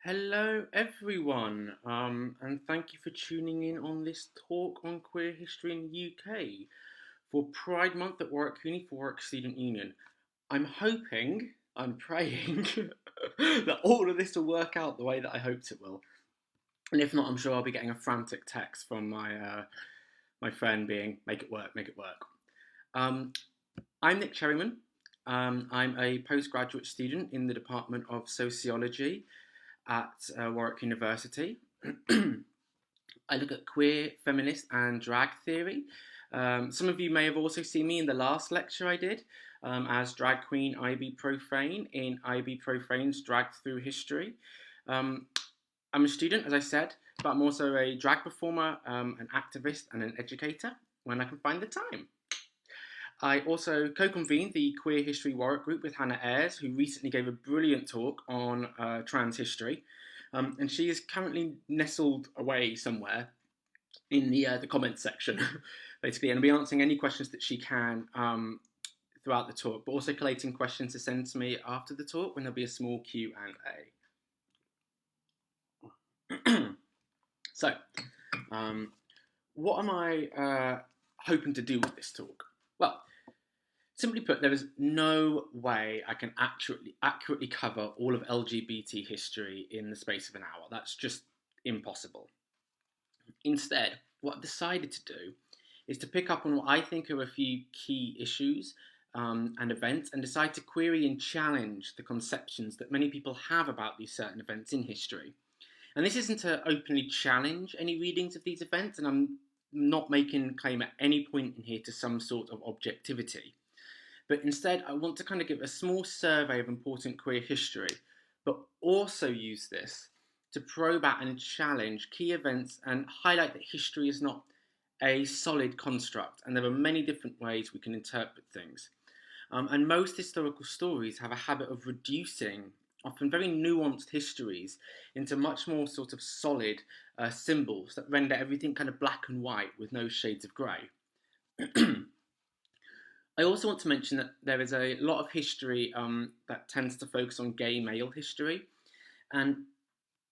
Hello, everyone, and thank you for tuning in on this talk on queer history in the UK for Pride Month at Warwick Uni for Warwick Student Union. I'm praying that all of this will work out the way that I hoped it will, and if not, I'm sure I'll be getting a frantic text from my friend being "Make it work, make it work." Um, I'm Nick Cherryman. I'm a postgraduate student in the Department of Sociology at Warwick University. I look at queer, feminist, and drag theory. Some of you may have also seen me in the last lecture I did as drag queen IB Profane in IB Profane's Drag Through History. Um, I'm a student, as I said, but I'm also a drag performer, an activist, and an educator when I can find the time. I also co-convened the Queer History Warwick group with Hannah Ayres, who recently gave a brilliant talk on trans history. And she is currently nestled away somewhere in the comments section, basically, and I'll be answering any questions that she can throughout the talk, but also collating questions to send to me after the talk when there'll be a small Q&A. So, what am I hoping to do with this talk? Well, simply put, there is no way I can accurately cover all of LGBT history in the space of an hour. That's just impossible. Instead, what I've decided to do is to pick up on what I think are a few key issues and events and decide to query and challenge the conceptions that many people have about these certain events in history. And this isn't to openly challenge any readings of these events, and I'm not making a claim at any point in here to some sort of objectivity. But instead, I want to kind of give a small survey of important queer history, but also use this to probe out and challenge key events and highlight that history is not a solid construct, and there are many different ways we can interpret things. And most historical stories have a habit of reducing often very nuanced histories into much more sort of solid symbols that render everything kind of black and white with no shades of grey. I also want to mention that there is a lot of history that tends to focus on gay male history, and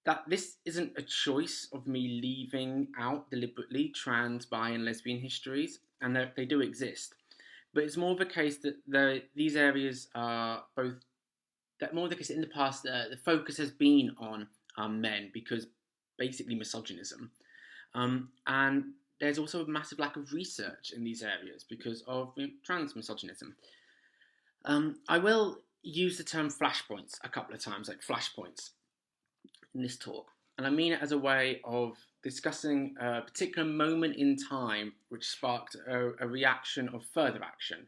that this isn't a choice of me leaving out deliberately trans, bi, and lesbian histories, and they do exist. But it's more of a case that these areas are both, that more of the case in the past, the focus has been on men because basically misogynism. And there's also a massive lack of research in these areas because of trans misogynism. I will use the term flashpoints a couple of times, like flashpoints, in this talk. And I mean it as a way of discussing a particular moment in time which sparked a reaction of further action.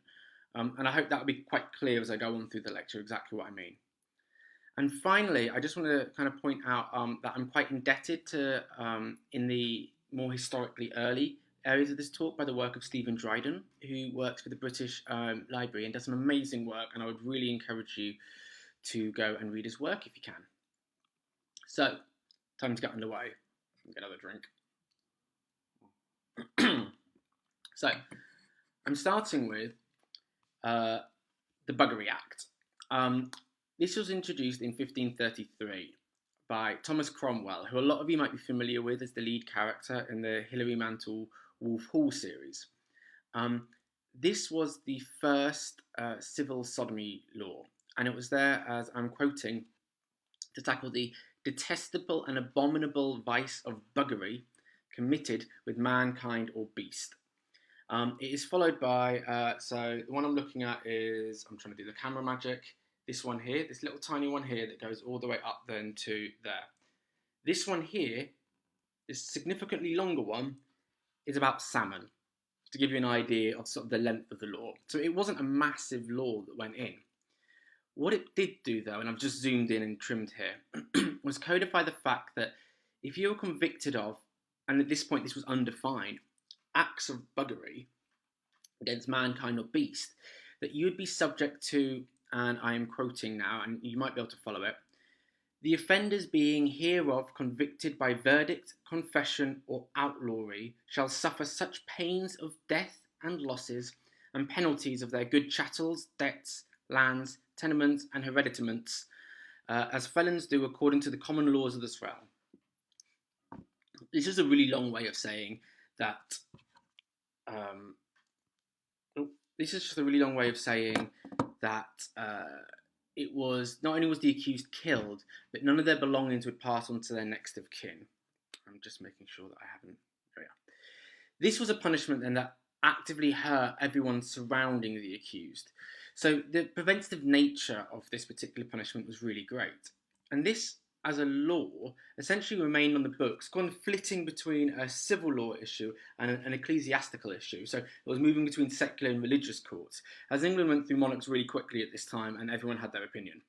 And I hope that will be quite clear as I go on through the lecture exactly what I mean. And finally, I just want to kind of point out that I'm quite indebted to, in the more historically early areas of this talk, by the work of Stephen Dryden, who works for the British Library and does some amazing work, and I would really encourage you to go and read his work if you can. So, time to get underway. Get another drink. So, I'm starting with the Buggery Act. This was introduced in 1533 by Thomas Cromwell, who a lot of you might be familiar with as the lead character in the Hilary Mantel Wolf Hall series. This was the first civil sodomy law, and it was there, as I'm quoting, to tackle the detestable and abominable vice of buggery committed with mankind or beast. It is followed by, so the one I'm looking at is, I'm trying to do the camera magic, this one here, this little tiny one here that goes all the way up then to there. This one here, this significantly longer one, is about salmon, to give you an idea of sort of the length of the law. So it wasn't a massive law that went in. What it did do, though, and I've just zoomed in and trimmed here, was codify the fact that if you were convicted of, and at this point this was undefined, acts of buggery against mankind or beast, that you would be subject to, and I am quoting now, and you might be able to follow it, the offenders being hereof convicted by verdict, confession, or outlawry shall suffer such pains of death and losses, and penalties of their good chattels, debts, lands, tenements, and hereditaments, as felons do according to the common laws of this realm. This is a really long way of saying that. Um, this is just a really long way of saying that it was not only was the accused killed, but none of their belongings would pass on to their next of kin. I'm just making sure that I haven't. Oh yeah. This was a punishment then that actively hurt everyone surrounding the accused. So the preventative nature of this particular punishment was really great. And this, as a law, essentially remained on the books, conflicting between a civil law issue and an ecclesiastical issue. So it was moving between secular and religious courts, as England went through monarchs really quickly at this time and everyone had their opinion.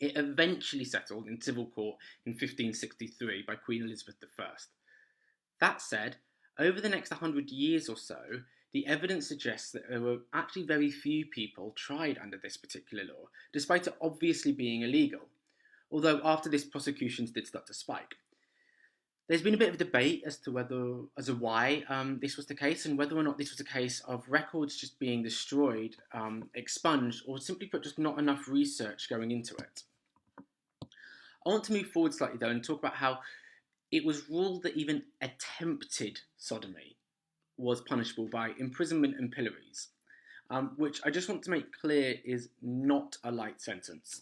It eventually settled in civil court in 1563 by Queen Elizabeth I. That said, over the next 100 years or so, the evidence suggests that there were actually very few people tried under this particular law, despite it obviously being illegal. Although after this, prosecutions did start to spike. There's been a bit of debate as to why this was the case, and whether or not this was a case of records just being destroyed, expunged, or simply put, just not enough research going into it. I want to move forward slightly though and talk about how it was ruled that even attempted sodomy was punishable by imprisonment and pillories, which I just want to make clear is not a light sentence.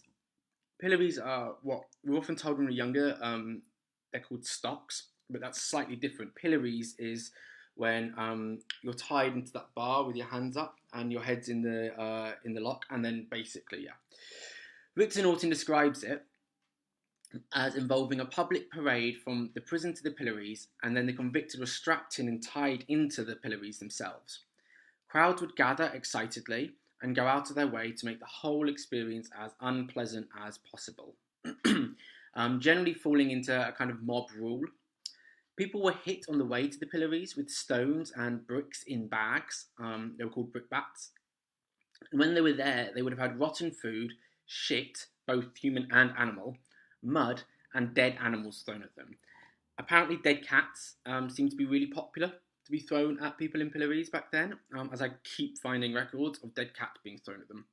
Pillories are what we're often told when we're younger. They're called stocks, but that's slightly different. Pillories is when you're tied into that bar with your hands up and your head's in the lock, and then basically, yeah. Victor Norton describes it as involving a public parade from the prison to the pillories, and then the convicted were strapped in and tied into the pillories themselves. Crowds would gather excitedly and go out of their way to make the whole experience as unpleasant as possible. Generally falling into a kind of mob rule. People were hit on the way to the pillories with stones and bricks in bags. They were called brickbats. And when they were there, they would have had rotten food, shit, both human and animal, mud, and dead animals thrown at them. Apparently dead cats seemed to be really popular to be thrown at people in pillories back then, as I keep finding records of dead cats being thrown at them.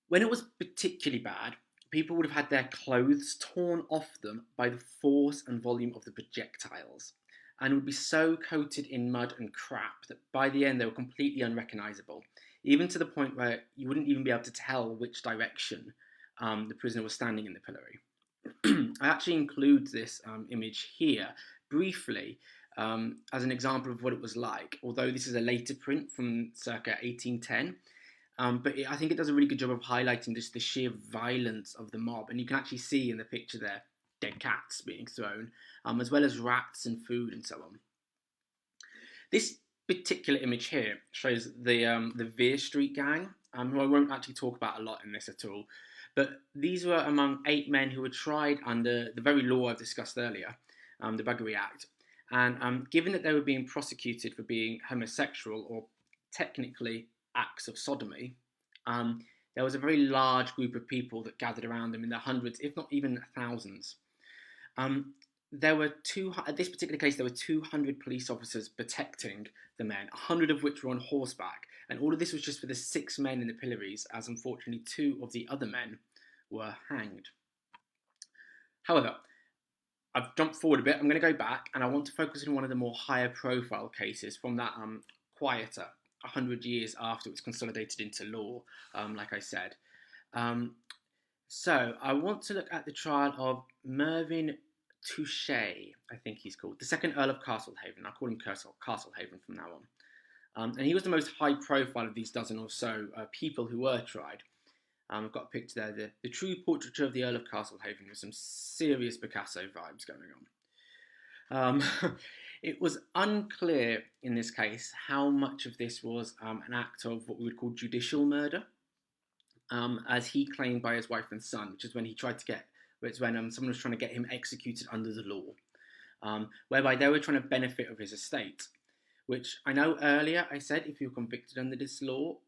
When it was particularly bad, people would have had their clothes torn off them by the force and volume of the projectiles, and would be so coated in mud and crap that by the end they were completely unrecognisable, even to the point where you wouldn't even be able to tell which direction the prisoner was standing in the pillory. I actually include this image here briefly as an example of what it was like, although this is a later print from circa 1810. I think it does a really good job of highlighting just the sheer violence of the mob, and you can actually see in the picture there dead cats being thrown, as well as rats and food and so on. This particular image here shows the Vere Street gang, who I won't actually talk about a lot in this at all, but these were among 8 men who were tried under the very law I've discussed earlier, the Buggery Act, and given that they were being prosecuted for being homosexual, or technically acts of sodomy, there was a very large group of people that gathered around them in the hundreds, if not even thousands. There were at this particular case, there were 200 police officers protecting the men, 100 of which were on horseback, and all of this was just for the 6 men in the pillories, as unfortunately 2 of the other men were hanged. However, I've jumped forward a bit. I'm going to go back, and I want to focus on one of the more higher profile cases from that quieter 100 years after it was consolidated into law, like I said. So I want to look at the trial of Mervyn Touchet, I think he's called, the second Earl of Castlehaven. I'll call him Castlehaven from now on. And he was the most high profile of these dozen or so people who were tried. I've got a picture there, the true portraiture of the Earl of Castlehaven, with some serious Picasso vibes going on. It was unclear in this case how much of this was an act of what we would call judicial murder, as he claimed by his wife and son, which is when someone was trying to get him executed under the law, whereby they were trying to benefit of his estate. Which I know earlier I said if you're convicted under this law,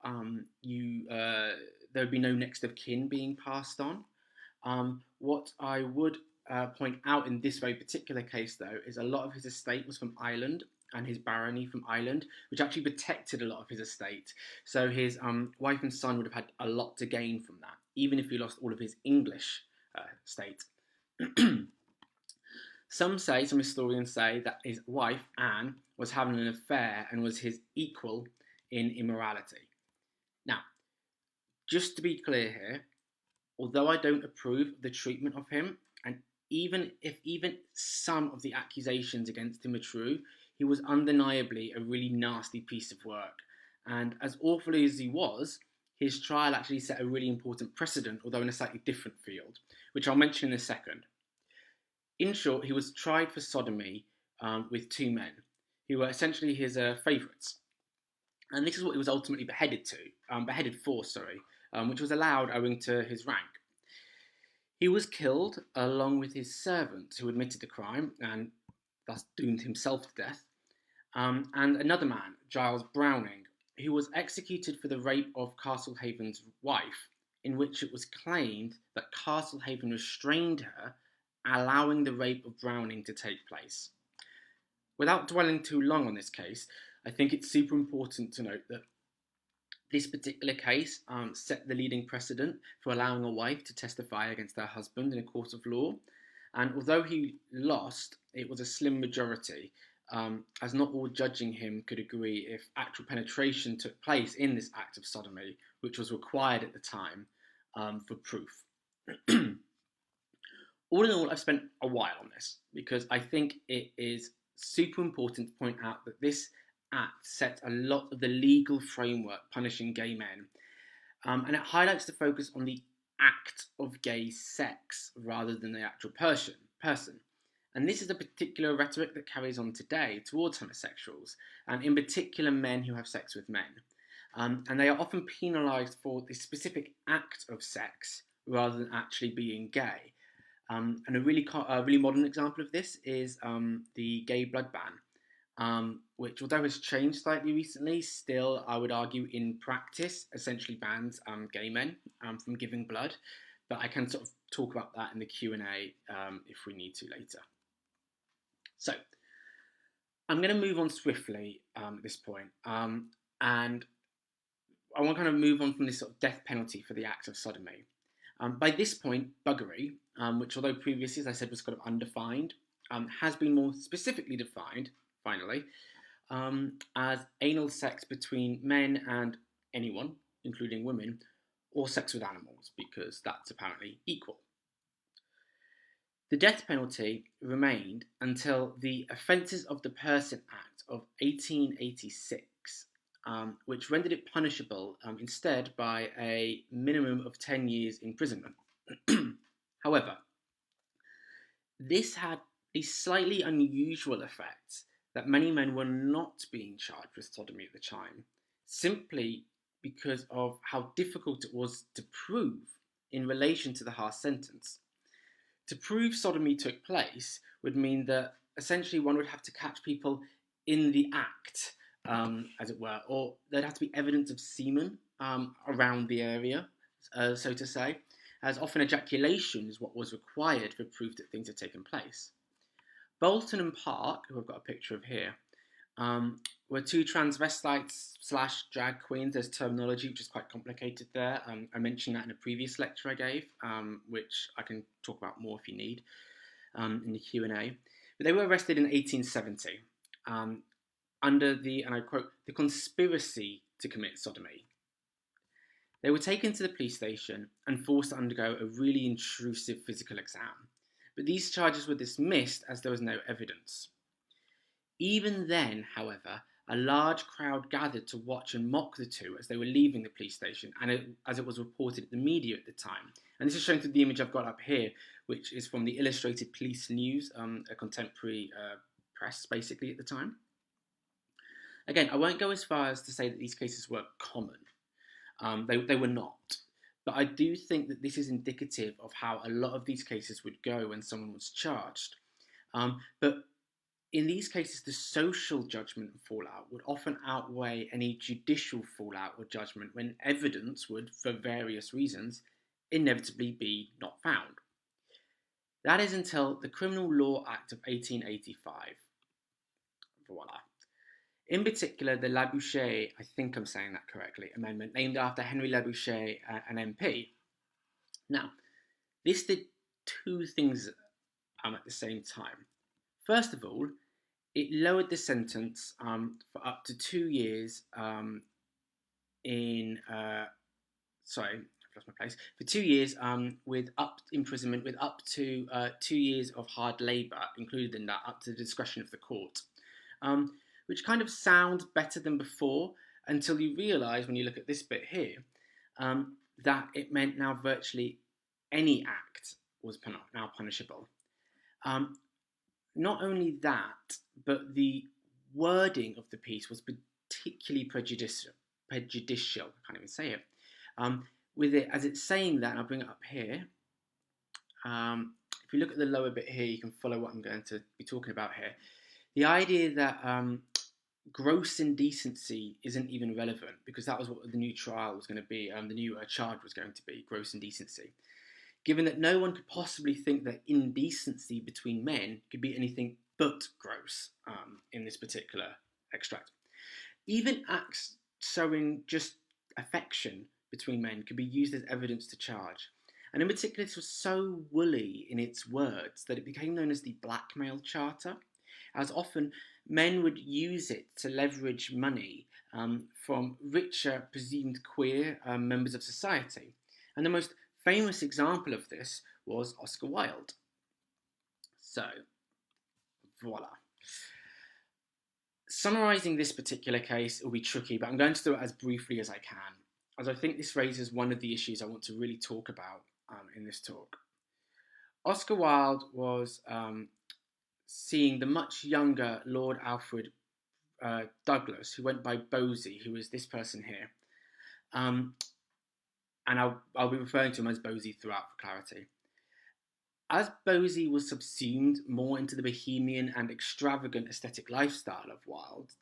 there would be no next of kin being passed on. What I would point out in this very particular case, though, is a lot of his estate was from Ireland, and his barony from Ireland, which actually protected a lot of his estate. So his wife and son would have had a lot to gain from that, even if he lost all of his English state. Some historians say, that his wife, Anne, was having an affair and was his equal in immorality. Now, just to be clear here, although I don't approve of the treatment of him, and even if some of the accusations against him are true, he was undeniably a really nasty piece of work. And as awful as he was, his trial actually set a really important precedent, although in a slightly different field, which I'll mention in a second. In short, he was tried for sodomy with two men who were essentially his favourites. And this is what he was ultimately beheaded for, which was allowed owing to his rank. He was killed along with his servant, who admitted the crime and thus doomed himself to death, and another man, Giles Browning, who was executed for the rape of Castlehaven's wife, in which it was claimed that Castlehaven restrained her, allowing the rape of Browning to take place. Without dwelling too long on this case, I think it's super important to note that this particular case set the leading precedent for allowing a wife to testify against her husband in a court of law. And although he lost, it was a slim majority, as not all judging him could agree if actual penetration took place in this act of sodomy, which was required at the time for proof. All in all, I've spent a while on this because I think it is super important to point out that this act sets a lot of the legal framework punishing gay men, and it highlights the focus on the act of gay sex rather than the actual person. And this is a particular rhetoric that carries on today towards homosexuals, and in particular men who have sex with men. And they are often penalised for the specific act of sex rather than actually being gay. And a really modern example of this is the gay blood ban, which, although has changed slightly recently, still, I would argue, in practice, essentially bans gay men from giving blood. But I can sort of talk about that in the Q&A if we need to later. So, I'm going to move on swiftly at this point, and I want to kind of move on from this sort of death penalty for the act of sodomy. By this point, buggery, which although previously, as I said, was kind of undefined, has been more specifically defined, finally, as anal sex between men and anyone, including women, or sex with animals, because that's apparently equal. The death penalty remained until the Offences of the Person Act of 1886, which rendered it punishable instead by a minimum of 10 years imprisonment. However, this had a slightly unusual effect that many men were not being charged with sodomy at the time, simply because of how difficult it was to prove in relation to the harsh sentence. To prove sodomy took place would mean that essentially one would have to catch people in the act, as it were, or there'd have to be evidence of semen around the area, so to say, as often ejaculation is what was required for proof that things had taken place. Bolton and Park, who I've got a picture of here, were two transvestites / drag queens. There's terminology which is quite complicated there. I mentioned that in a previous lecture I gave, which I can talk about more if you need in the Q&A. But they were arrested in 1870 under the, and I quote, the conspiracy to commit sodomy. They were taken to the police station and forced to undergo a really intrusive physical exam. But these charges were dismissed as there was no evidence. Even then, however, a large crowd gathered to watch and mock the two as they were leaving the police station, and as it was reported in the media at the time. And this is shown through the image I've got up here, which is from the Illustrated Police News, a contemporary press, basically, at the time. Again, I won't go as far as to say that these cases were common. They were not. But I do think that this is indicative of how a lot of these cases would go when someone was charged. But in these cases, the social judgment and fallout would often outweigh any judicial fallout or judgment when evidence would, for various reasons, inevitably be not found. That is until the Criminal Law Act of 1885. Voila. In particular, the Labouchere, I think I'm saying that correctly, amendment, named after Henry Labouchere, an MP. Now, this did two things at the same time. First of all, it lowered the sentence for up to 2 years in sorry, I've lost my place. For 2 years, with up imprisonment with up to 2 years of hard labour included in that, up to the discretion of the court, which kind of sounds better than before until you realise when you look at this bit here that it meant now virtually any act was now punishable. Not only that, but the wording of the piece was particularly prejudicial. I can't even say it. With it, as it's saying that, and I'll bring it up here. If you look at the lower bit here, you can follow what I'm going to be talking about here. The idea that gross indecency isn't even relevant, because that was what the new trial was going to be, the new charge was going to be, gross indecency. Given that no one could possibly think that indecency between men could be anything but gross in this particular extract. Even acts showing just affection between men could be used as evidence to charge. And in particular, this was so woolly in its words that it became known as the blackmail charter, as often men would use it to leverage money from richer, presumed queer members of society. And the most famous example of this was Oscar Wilde. So, voila. Summarising this particular case will be tricky, but I'm going to do it as briefly as I can, as I think this raises one of the issues I want to really talk about in this talk. Oscar Wilde was seeing the much younger Lord Alfred Douglas, who went by Bosie, who is this person here. And I'll be referring to him as Bosie throughout for clarity. As Bosie was subsumed more into the bohemian and extravagant aesthetic lifestyle of Wilde,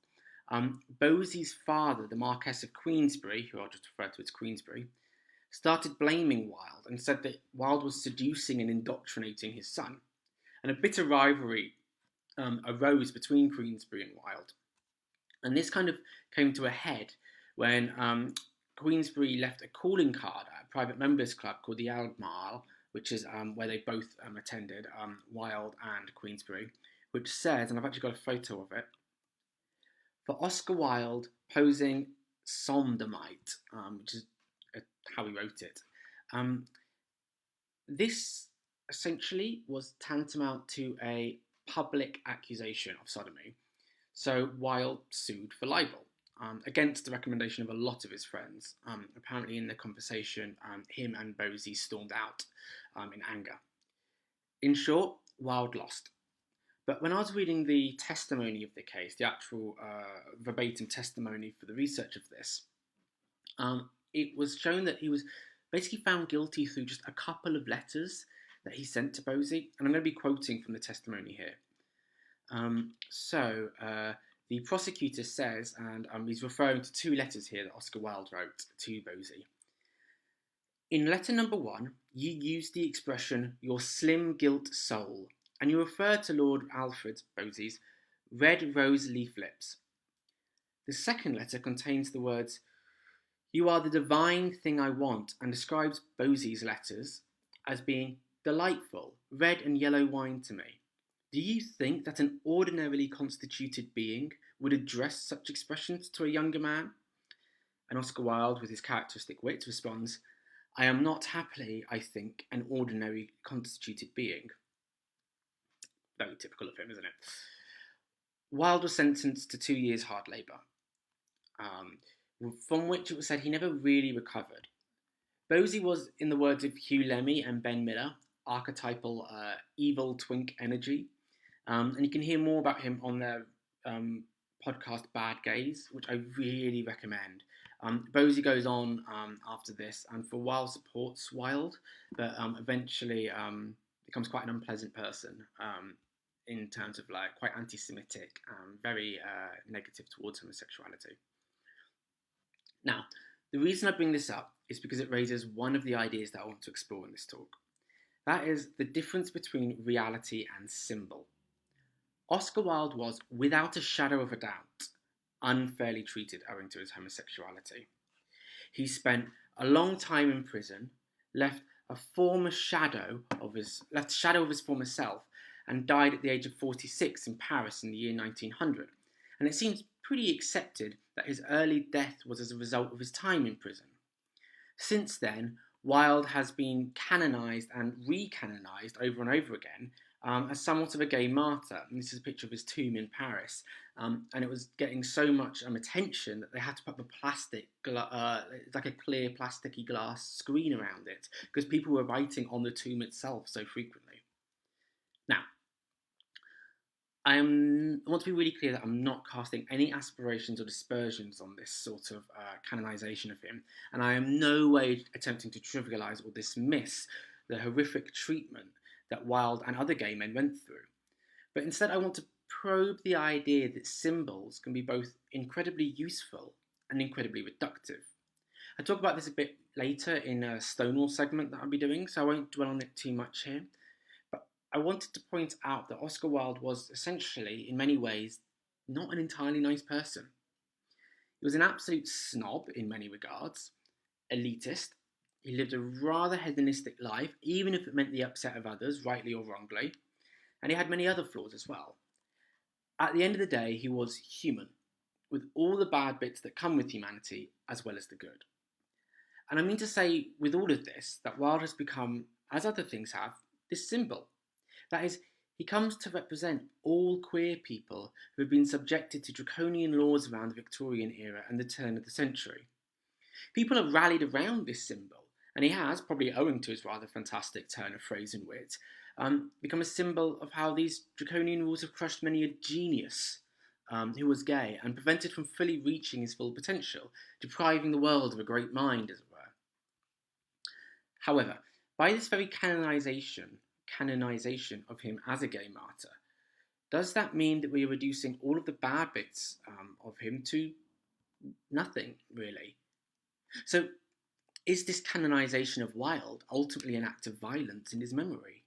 Bosie's father, the Marquess of Queensberry, who I'll just refer to as Queensberry, started blaming Wilde and said that Wilde was seducing and indoctrinating his son. And a bitter rivalry arose between Queensberry and Wilde. And this kind of came to a head when Queensberry left a calling card at a private members club called the Albemarle, which is where they both attended, Wilde and Queensberry, which says, and I've actually got a photo of it, for Oscar Wilde posing sodomite, which is how he wrote it. This essentially was tantamount to a public accusation of sodomy. So Wilde sued for libel. Against the recommendation of a lot of his friends. Apparently in the conversation, him and Bosie stormed out in anger. In short, Wilde lost. But when I was reading the testimony of the case, the actual verbatim testimony for the research of this, it was shown that he was basically found guilty through just a couple of letters that he sent to Bosie. And I'm going to be quoting from the testimony here. The prosecutor says, and he's referring to two letters here that Oscar Wilde wrote to Bosie. In letter number 1, you use the expression, your slim gilt soul, and you refer to Lord Alfred, Bosie's, red rose leaf lips. The second letter contains the words, you are the divine thing I want, and describes Bosie's letters as being delightful, red and yellow wine to me. Do you think that an ordinarily constituted being would address such expressions to a younger man? And Oscar Wilde, with his characteristic wit, responds, I am not happily, I think, an ordinary constituted being. Very typical of him, isn't it? Wilde was sentenced to 2 years hard labour, from which it was said he never really recovered. Bosie was, in the words of Hugh Lemmy and Ben Miller, archetypal evil twink energy. And you can hear more about him on their podcast Bad Gaze, which I really recommend. Bosie goes on after this, and for a while supports Wilde, but eventually becomes quite an unpleasant person in terms of like quite anti-Semitic, very negative towards homosexuality. Now, the reason I bring this up is because it raises one of the ideas that I want to explore in this talk. That is the difference between reality and symbol. Oscar Wilde was, without a shadow of a doubt, unfairly treated owing to his homosexuality. He spent a long time in prison, left a former shadow of his former self, and died at the age of 46 in Paris in the year 1900. And it seems pretty accepted that his early death was as a result of his time in prison. Since then, Wilde has been canonised and recanonised over and over again as somewhat of a gay martyr. And this is a picture of his tomb in Paris. And it was getting so much attention that they had to put like a clear plasticky glass screen around it, because people were writing on the tomb itself so frequently. Now, I want to be really clear that I'm not casting any aspirations or dispersions on this sort of canonisation of him, and I am no way attempting to trivialise or dismiss the horrific treatment that Wilde and other gay men went through. But instead, I want to probe the idea that symbols can be both incredibly useful and incredibly reductive. I'll talk about this a bit later in a Stonewall segment that I'll be doing, so I won't dwell on it too much here. I wanted to point out that Oscar Wilde was essentially, in many ways, not an entirely nice person. He was an absolute snob in many regards, elitist. He lived a rather hedonistic life, even if it meant the upset of others, rightly or wrongly, and he had many other flaws as well. At the end of the day, he was human, with all the bad bits that come with humanity, as well as the good. And I mean to say, with all of this, that Wilde has become, as other things have, this symbol. That is, he comes to represent all queer people who have been subjected to draconian laws around the Victorian era and the turn of the century. People have rallied around this symbol, and he has, probably owing to his rather fantastic turn of phrase and wit, become a symbol of how these draconian rules have crushed many a genius who was gay and prevented from fully reaching his full potential, depriving the world of a great mind, as it were. However, by this very canonization of him as a gay martyr, does that mean that we are reducing all of the bad bits of him to nothing, really? So, is this canonization of Wilde ultimately an act of violence in his memory?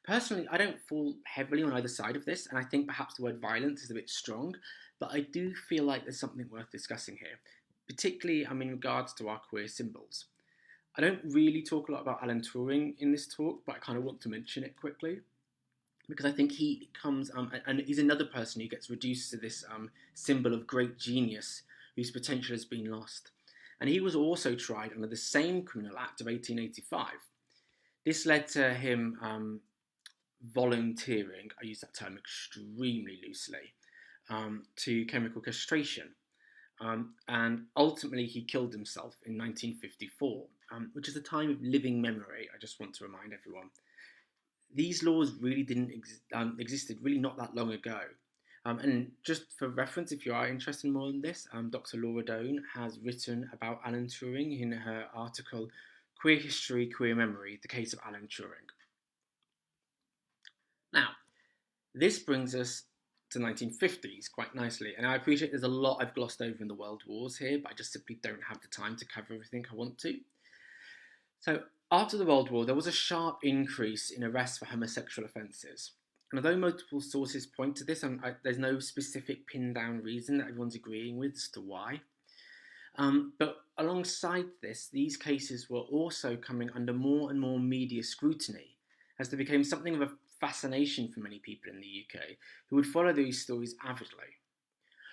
Personally, I don't fall heavily on either side of this, and I think perhaps the word violence is a bit strong, but I do feel like there's something worth discussing here, particularly in regards to our queer symbols. I don't really talk a lot about Alan Turing in this talk, but I kind of want to mention it quickly, because I think he comes, and he's another person who gets reduced to this symbol of great genius whose potential has been lost. And he was also tried under the same Criminal Act of 1885. This led to him volunteering, I use that term extremely loosely, to chemical castration. And ultimately he killed himself in 1954, which is a time of living memory, I just want to remind everyone. These laws really didn't existed really not that long ago. And just for reference, if you are interested more in this, Dr. Laura Doan has written about Alan Turing in her article, Queer History, Queer Memory, The Case of Alan Turing. Now, this brings us to 1950s quite nicely, and I appreciate there's a lot I've glossed over in the World Wars here, but I just simply don't have the time to cover everything I want to. So, after the World War, there was a sharp increase in arrests for homosexual offences. And although multiple sources point to this, and there's no specific pinned down reason that everyone's agreeing with as to why. But alongside this, these cases were also coming under more and more media scrutiny, as they became something of a fascination for many people in the UK, who would follow these stories avidly.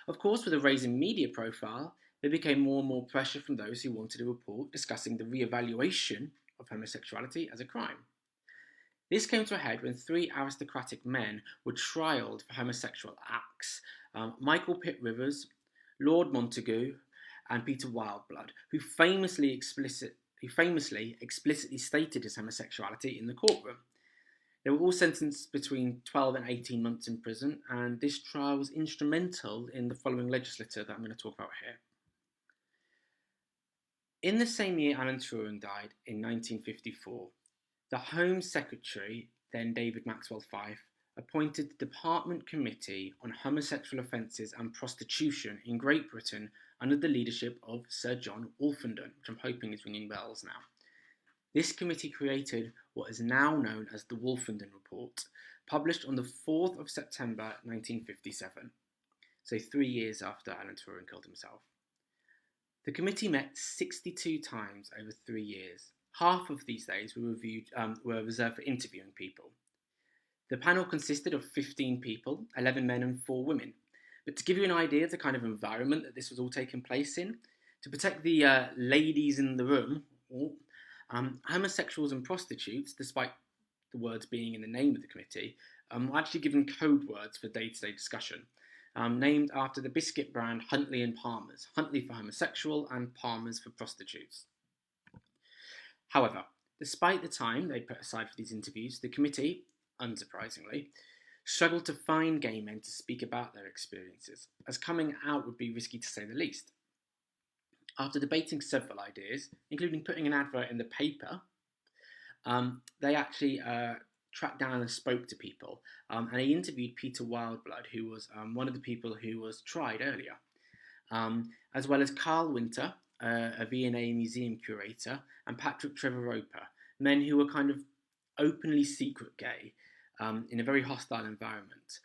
Of course, with a rise in media profile, there became more and more pressure from those who wanted a report discussing the re-evaluation of homosexuality as a crime. This came to a head when three aristocratic men were trialled for homosexual acts: Michael Pitt Rivers, Lord Montagu, and Peter Wildeblood, who famously explicitly stated his homosexuality in the courtroom. They were all sentenced between 12 and 18 months in prison, and this trial was instrumental in the following legislature that I'm going to talk about here. In the same year Alan Turing died, in 1954, the Home Secretary, then David Maxwell Fyfe, appointed the Department Committee on Homosexual Offences and Prostitution in Great Britain under the leadership of Sir John Wolfenden, which I'm hoping is ringing bells now. This committee created what is now known as the Wolfenden Report, published on the 4th of September 1957, so 3 years after Alan Turing killed himself. The committee met 62 times over 3 years, Half of these days were reserved for interviewing people. The panel consisted of 15 people, 11 men and 4 women. But to give you an idea of the kind of environment that this was all taking place in, to protect the ladies in the room, homosexuals and prostitutes, despite the words being in the name of the committee, were actually given code words for day-to-day discussion, named after the biscuit brand Huntley and Palmer's, Huntley for homosexual and Palmer's for prostitutes. However, despite the time they put aside for these interviews, the committee, unsurprisingly, struggled to find gay men to speak about their experiences, as coming out would be risky to say the least. After debating several ideas, including putting an advert in the paper, they actually tracked down and spoke to people, and they interviewed Peter Wildeblood, who was one of the people who was tried earlier, as well as Carl Winter, a V&A museum curator, and Patrick Trevor Roper, men who were kind of openly secret gay in a very hostile environment.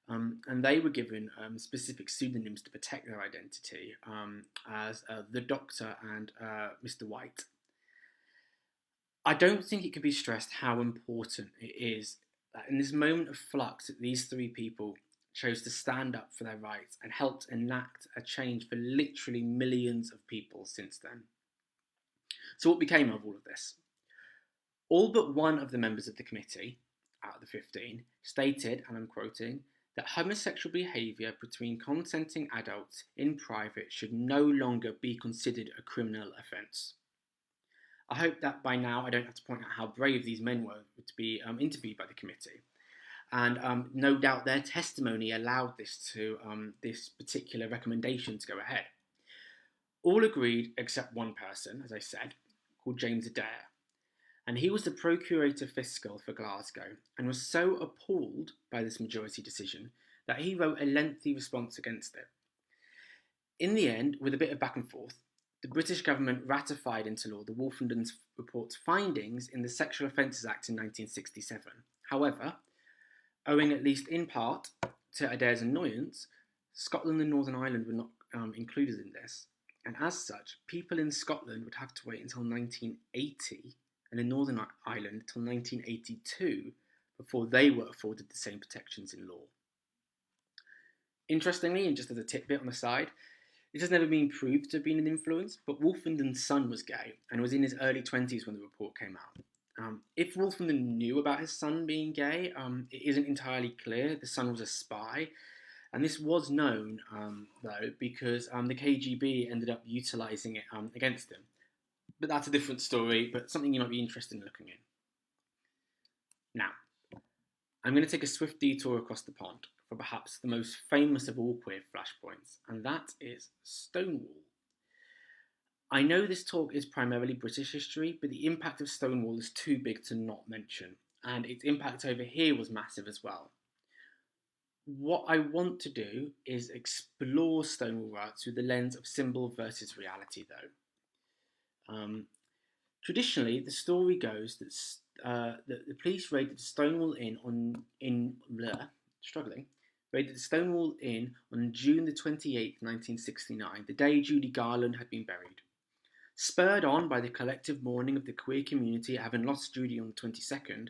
And they were given specific pseudonyms to protect their identity, as the Doctor and Mr. White. I don't think it can be stressed how important it is that in this moment of flux that these 3 people chose to stand up for their rights and helped enact a change for literally millions of people since then. So what became of all of this? All but one of the members of the committee, out of the 15, stated, and I'm quoting, that homosexual behaviour between consenting adults in private should no longer be considered a criminal offence. I hope that by now I don't have to point out how brave these men were to be interviewed by the committee. And no doubt their testimony allowed this particular recommendation to go ahead. All agreed except one person, as I said, called James Adair. And he was the Procurator Fiscal for Glasgow and was so appalled by this majority decision that he wrote a lengthy response against it. In the end, with a bit of back and forth, the British government ratified into law the Wolfenden Report's findings in the Sexual Offences Act in 1967. However, owing at least in part to Adair's annoyance, Scotland and Northern Ireland were not included in this, and as such, people in Scotland would have to wait until 1980 and in Northern Ireland until 1982 before they were afforded the same protections in law. Interestingly, and just as a tidbit on the side, it has never been proved to have been an influence, but Wolfenden's son was gay and was in his early 20s when the report came out. If Wolfenden knew about his son being gay, it isn't entirely clear. The son was a spy, and this was known, though, because the KGB ended up utilising it against him. But that's a different story, but something you might be interested in looking in. Now, I'm going to take a swift detour across the pond for perhaps the most famous of all queer flashpoints, and that is Stonewall. I know this talk is primarily British history, but the impact of Stonewall is too big to not mention, and its impact over here was massive as well. What I want to do is explore Stonewall riots through the lens of symbol versus reality, though. Traditionally, the story goes that the police raided Stonewall Inn on June the 28th, 1969, the day Judy Garland had been buried. Spurred on by the collective mourning of the queer community having lost Judy on the 22nd,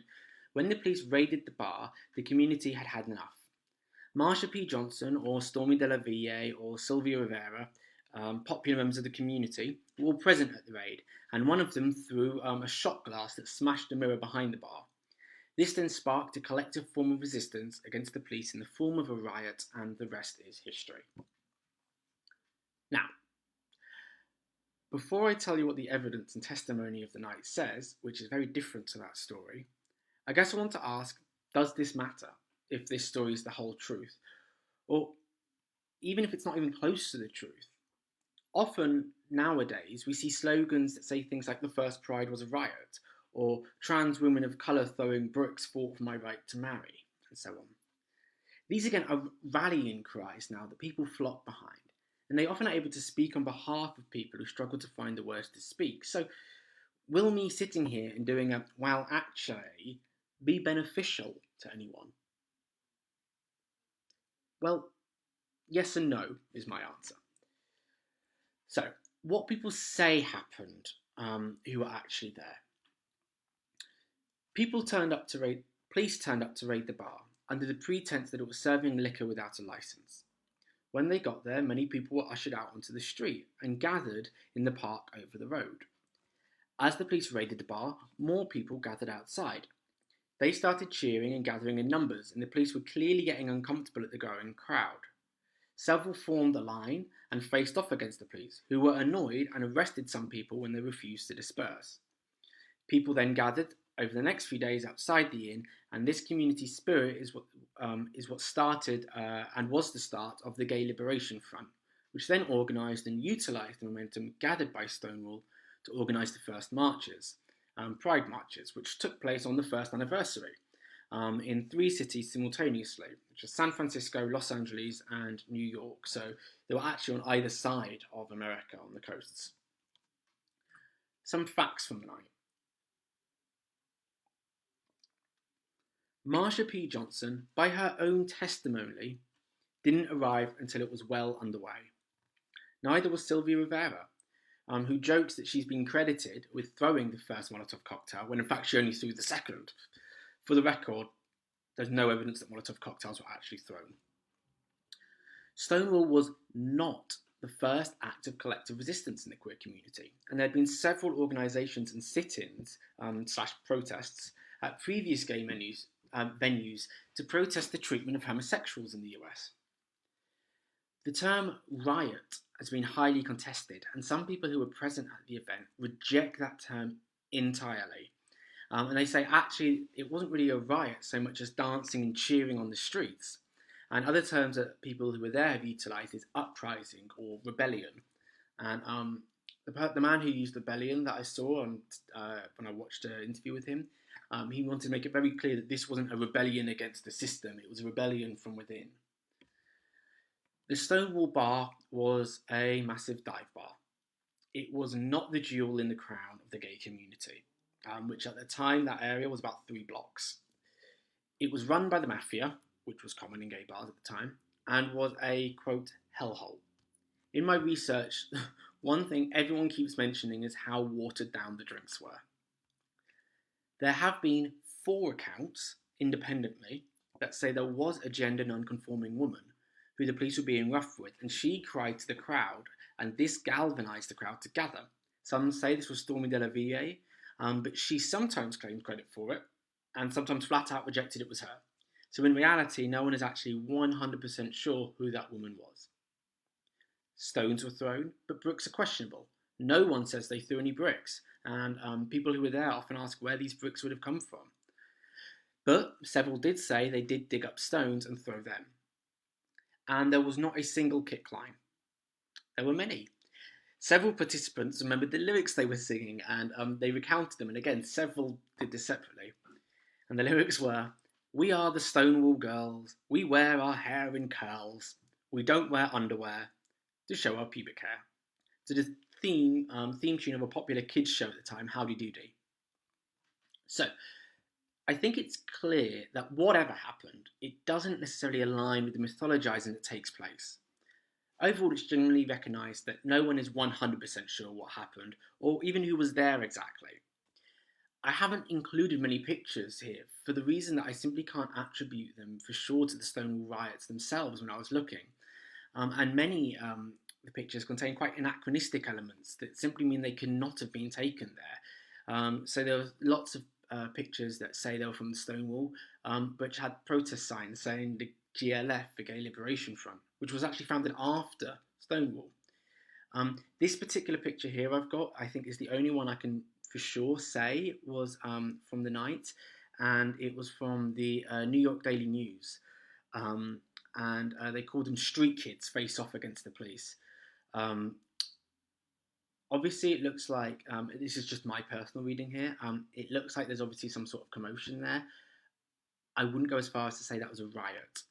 when the police raided the bar, the community had had enough. Marsha P. Johnson, or Stormy Delavier, or Sylvia Rivera, popular members of the community, were all present at the raid, and one of them threw a shot glass that smashed a mirror behind the bar. This then sparked a collective form of resistance against the police in the form of a riot, and the rest is history. Now, before I tell you what the evidence and testimony of the night says, which is very different to that story, I guess I want to ask, does this matter if this story is the whole truth? Or even if it's not even close to the truth? Often, nowadays, we see slogans that say things like the first Pride was a riot, or trans women of colour throwing bricks fought for my right to marry, and so on. These again are rallying cries now that people flock behind, and they often are able to speak on behalf of people who struggle to find the words to speak. So, will me sitting here and doing a, well, actually, be beneficial to anyone? Well, yes and no is my answer. So, what people say happened, who were actually there. Police turned up to raid the bar under the pretense that it was serving liquor without a license. When they got there, many people were ushered out onto the street and gathered in the park over the road. As the police raided the bar, more people gathered outside. They started cheering and gathering in numbers, and the police were clearly getting uncomfortable at the growing crowd. Several formed a line and faced off against the police, who were annoyed and arrested some people when they refused to disperse. People then gathered over the next few days outside the inn, and this community spirit is what started and was the start of the Gay Liberation Front, which then organised and utilised the momentum gathered by Stonewall to organise the first marches, Pride marches, which took place on the first anniversary in 3 cities simultaneously, which are San Francisco, Los Angeles, and New York. So they were actually on either side of America on the coasts. Some facts from the night. Marsha P. Johnson, by her own testimony, didn't arrive until it was well underway. Neither was Sylvia Rivera, who jokes that she's been credited with throwing the first Molotov cocktail, when in fact she only threw the second. For the record, there's no evidence that Molotov cocktails were actually thrown. Stonewall was not the first act of collective resistance in the queer community, and there had been several organisations and sit-ins / protests at previous gay venues to protest the treatment of homosexuals in the US. The term riot has been highly contested, and some people who were present at the event reject that term entirely. And they say actually it wasn't really a riot so much as dancing and cheering on the streets. And other terms that people who were there have utilised is uprising or rebellion. And the man who used rebellion that I saw when I watched an interview with him, he wanted to make it very clear that this wasn't a rebellion against the system, it was a rebellion from within. The Stonewall Bar was a massive dive bar. It was not the jewel in the crown of the gay community, which at the time, that area was about 3 blocks. It was run by the mafia, which was common in gay bars at the time, and was a, quote, hellhole. In my research, one thing everyone keeps mentioning is how watered down the drinks were. There have been 4 accounts, independently, that say there was a gender non-conforming woman who the police were being rough with, and she cried to the crowd, and this galvanised the crowd to gather. Some say this was Stormy Delavier, but she sometimes claimed credit for it, and sometimes flat out rejected it was her. So in reality, no one is actually 100% sure who that woman was. Stones were thrown, but bricks are questionable. No one says they threw any bricks, and people who were there often ask where these bricks would have come from. But several did say they did dig up stones and throw them. And there was not a single kick line. There were many. Several participants remembered the lyrics they were singing, and they recounted them, and again, several did this separately. And the lyrics were, "We are the Stonewall girls, we wear our hair in curls, we don't wear underwear to show our pubic hair." So the theme tune of a popular kids show at the time, Howdy Doody. So, I think it's clear that whatever happened, it doesn't necessarily align with the mythologising that takes place. Overall, it's generally recognised that no one is 100% sure what happened, or even who was there exactly. I haven't included many pictures here, for the reason that I simply can't attribute them for sure to the Stonewall riots themselves when I was looking. And many the pictures contain quite anachronistic elements that simply mean they could not have been taken there. So there were lots of pictures that say they were from the Stonewall, which had protest signs saying the GLF, the Gay Liberation Front, which was actually founded after Stonewall. This particular picture here I've got, I think, is the only one I can for sure say was from the night, and it was from the New York Daily News. And they called them street kids face off against the police. Obviously, it looks like, this is just my personal reading here, it looks like there's obviously some sort of commotion there. I wouldn't go as far as to say that was a riot.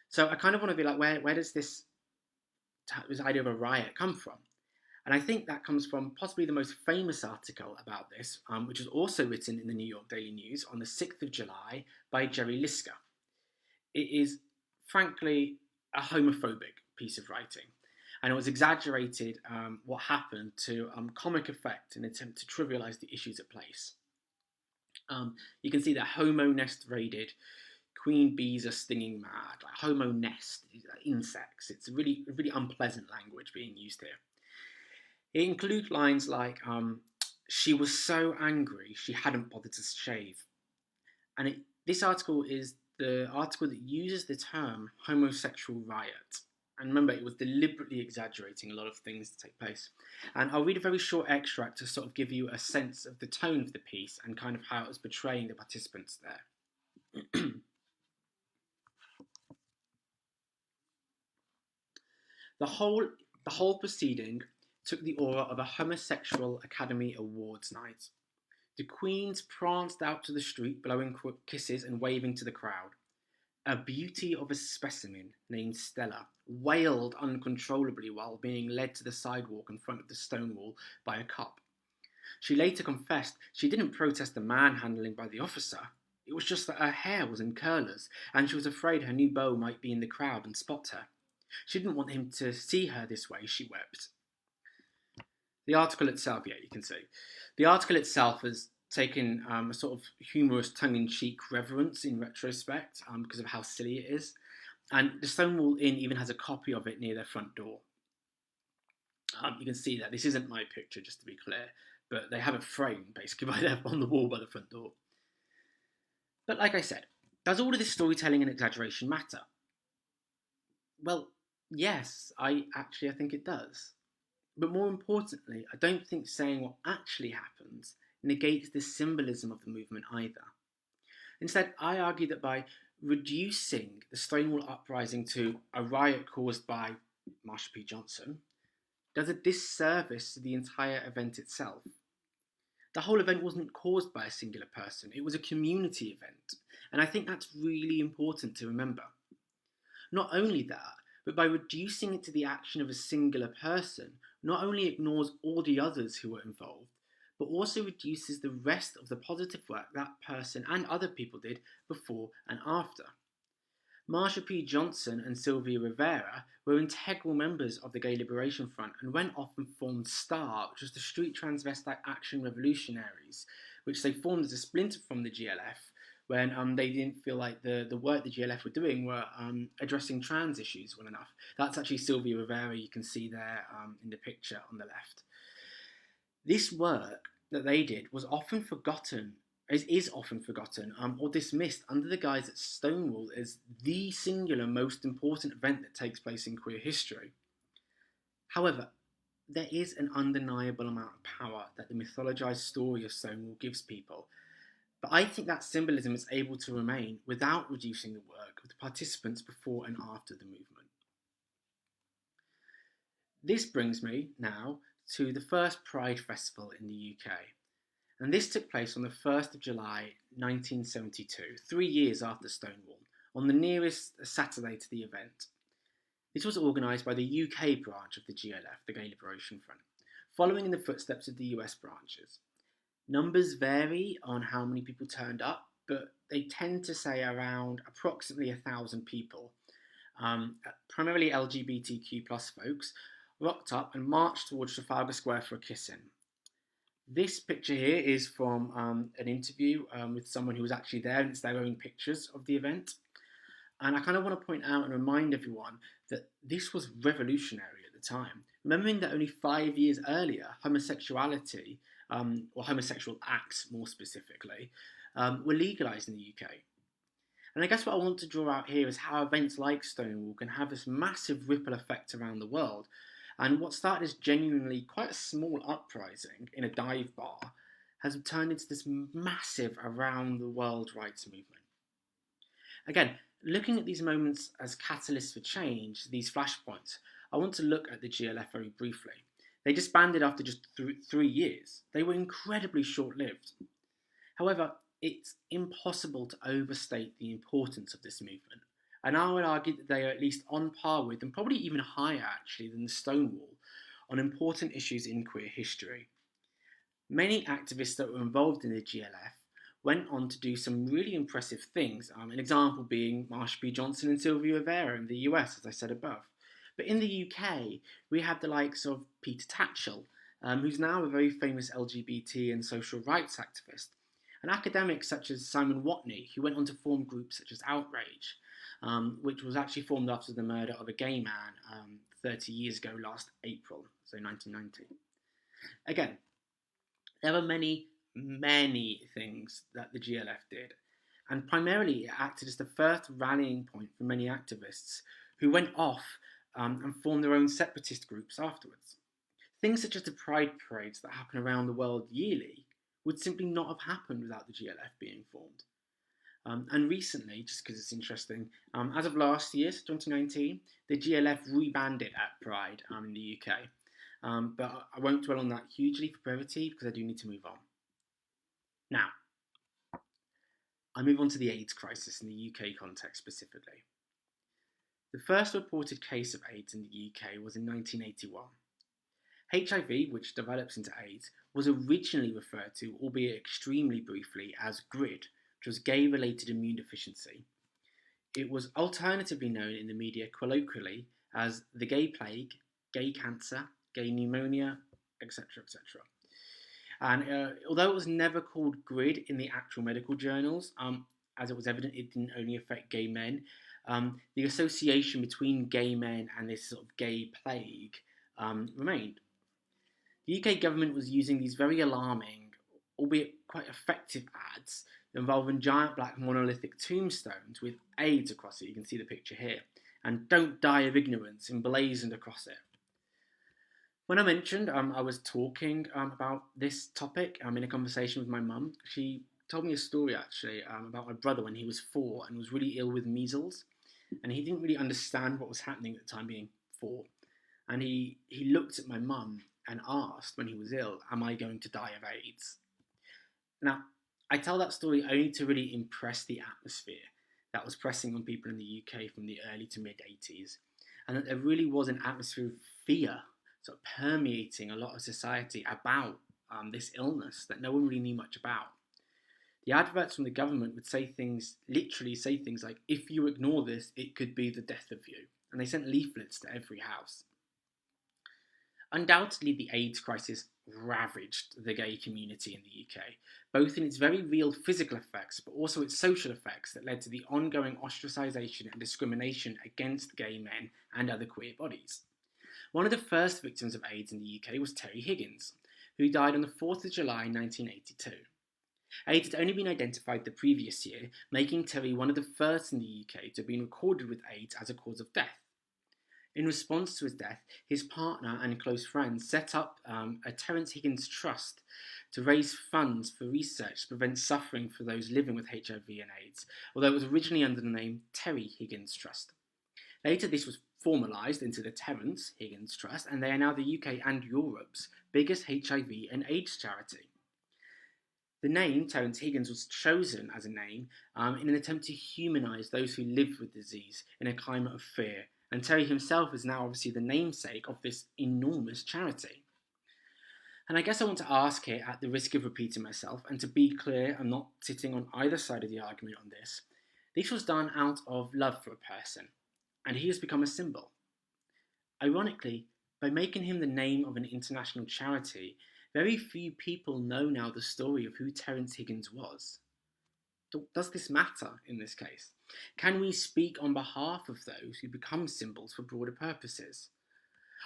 So I kind of want to be like, where does this idea of a riot come from? And I think that comes from possibly the most famous article about this, which was also written in the New York Daily News on the 6th of July by Jerry Lisker. It is, frankly, a homophobic piece of writing. And it was exaggerated what happened to comic effect in an attempt to trivialise the issues at place. You can see the Homo nest raided, queen bees are stinging mad, like Homo nest, insects. It's really unpleasant language being used here. It includes lines like, she was so angry she hadn't bothered to shave. And this article is the article that uses the term homosexual riot. And remember, it was deliberately exaggerating a lot of things to take place. And I'll read a very short extract to sort of give you a sense of the tone of the piece and kind of how it was portraying the participants there. The whole proceeding took the aura of a homosexual Academy Awards night. The queens pranced out to the street, blowing kisses and waving to the crowd. A beauty of a specimen named Stella wailed uncontrollably while being led to the sidewalk in front of the stone wall by a cop. She later confessed she didn't protest the manhandling by the officer. It was just that her hair was in curlers, and she was afraid her new beau might be in the crowd and spot her. She didn't want him to see her this way, she wept. The article itself, yeah, you can see. The article itself has taken a sort of humorous tongue-in-cheek reverence in retrospect because of how silly it is. And the Stonewall Inn even has a copy of it near their front door. You can see that. This isn't my picture, just to be clear, but they have it framed, basically, on the wall by the front door. But like I said, does all of this storytelling and exaggeration matter? Well, yes, I think it does. But more importantly, I don't think saying what actually happens negates the symbolism of the movement either. Instead, I argue that by reducing the Stonewall Uprising to a riot caused by Marsha P. Johnson does a disservice to the entire event itself. The whole event wasn't caused by a singular person, it was a community event, and I think that's really important to remember. Not only that, but by reducing it to the action of a singular person, not only ignores all the others who were involved, but also reduces the rest of the positive work that person and other people did before and after. Marsha P. Johnson and Sylvia Rivera were integral members of the Gay Liberation Front and went off and formed STAR, which was the Street Transvestite Action Revolutionaries, which they formed as a splinter from the GLF when they didn't feel like the work the GLF were doing were addressing trans issues well enough. That's actually Sylvia Rivera, you can see there in the picture on the left. This work that they did was often forgotten, is often forgotten or dismissed under the guise that Stonewall is the singular most important event that takes place in queer history. However, there is an undeniable amount of power that the mythologized story of Stonewall gives people, but I think that symbolism is able to remain without reducing the work of the participants before and after the movement. This brings me now to the first Pride Festival in the UK. And this took place on the 1st of July 1972, 3 years after Stonewall, on the nearest Saturday to the event. This was organised by the UK branch of the GLF, the Gay Liberation Front, following in the footsteps of the US branches. Numbers vary on how many people turned up, but they tend to say around approximately 1,000 people, primarily LGBTQ plus folks, rocked up and marched towards Trafalgar Square for a kiss-in. This picture here is from an interview with someone who was actually there, and it's their own pictures of the event. And I kind of want to point out and remind everyone that this was revolutionary at the time. Remembering that only 5 years earlier, homosexuality, or homosexual acts more specifically, were legalised in the UK. And I guess what I want to draw out here is how events like Stonewall can have this massive ripple effect around the world. And what started as genuinely quite a small uprising in a dive bar has turned into this massive around-the-world rights movement. Again, looking at these moments as catalysts for change, these flashpoints, I want to look at the GLF very briefly. They disbanded after just 3 years. They were incredibly short-lived. However, it's impossible to overstate the importance of this movement. And I would argue that they are at least on par with, and probably even higher actually, than the Stonewall on important issues in queer history. Many activists that were involved in the GLF went on to do some really impressive things, an example being Marsha P. Johnson and Sylvia Rivera in the US, as I said above. But in the UK, we have the likes of Peter Tatchell, who's now a very famous LGBT and social rights activist. and academics such as Simon Watney, who went on to form groups such as Outrage, which was actually formed after the murder of a gay man 30 years ago last April, so 1990. Again, there were many, many things that the GLF did, and primarily it acted as the first rallying point for many activists who went off and formed their own separatist groups afterwards. Things such as the Pride parades that happen around the world yearly would simply not have happened without the GLF being formed. And recently, just because it's interesting, as of last year, 2019, the GLF rebanded at Pride in the UK. But I won't dwell on that hugely for brevity because I do need to move on. Now, I move on to the AIDS crisis in the UK context specifically. The first reported case of AIDS in the UK was in 1981. HIV, which develops into AIDS, was originally referred to, albeit extremely briefly, as GRID, which was gay-related immune deficiency. It was alternatively known in the media colloquially as the gay plague, gay cancer, gay pneumonia, etc., etc. And although it was never called GRID in the actual medical journals, as it was evident it didn't only affect gay men, the association between gay men and this sort of gay plague remained. The UK government was using these very alarming, albeit quite effective ads involving giant black monolithic tombstones with AIDS across it. You can see the picture here. And "Don't die of ignorance" emblazoned across it. When I mentioned I was talking about this topic in a conversation with my mum, she told me a story actually about my brother when he was 4 and was really ill with measles. And he didn't really understand what was happening at the time, being 4. And he looked at my mum and asked when he was ill, "Am I going to die of AIDS?" Now, I tell that story only to really impress the atmosphere that was pressing on people in the UK from the early to mid-80s, and that there really was an atmosphere of fear sort of permeating a lot of society about this illness that no one really knew much about. The adverts from the government would literally say things like, "If you ignore this, it could be the death of you." And they sent leaflets to every house. Undoubtedly, the AIDS crisis ravaged the gay community in the UK, both in its very real physical effects, but also its social effects that led to the ongoing ostracisation and discrimination against gay men and other queer bodies. One of the first victims of AIDS in the UK was Terry Higgins, who died on the 4th of July 1982. AIDS had only been identified the previous year, making Terry one of the first in the UK to have been recorded with AIDS as a cause of death. In response to his death, his partner and close friends set up a Terence Higgins Trust to raise funds for research to prevent suffering for those living with HIV and AIDS, although it was originally under the name Terry Higgins Trust. Later, this was formalised into the Terence Higgins Trust, and they are now the UK and Europe's biggest HIV and AIDS charity. The name Terence Higgins was chosen as a name in an attempt to humanise those who live with the disease in a climate of fear, and Terry himself is now obviously the namesake of this enormous charity. And I guess I want to ask here, at the risk of repeating myself, and to be clear, I'm not sitting on either side of the argument on this. This was done out of love for a person, and he has become a symbol. Ironically, by making him the name of an international charity, very few people know now the story of who Terence Higgins was. Does this matter in this case? Can we speak on behalf of those who become symbols for broader purposes?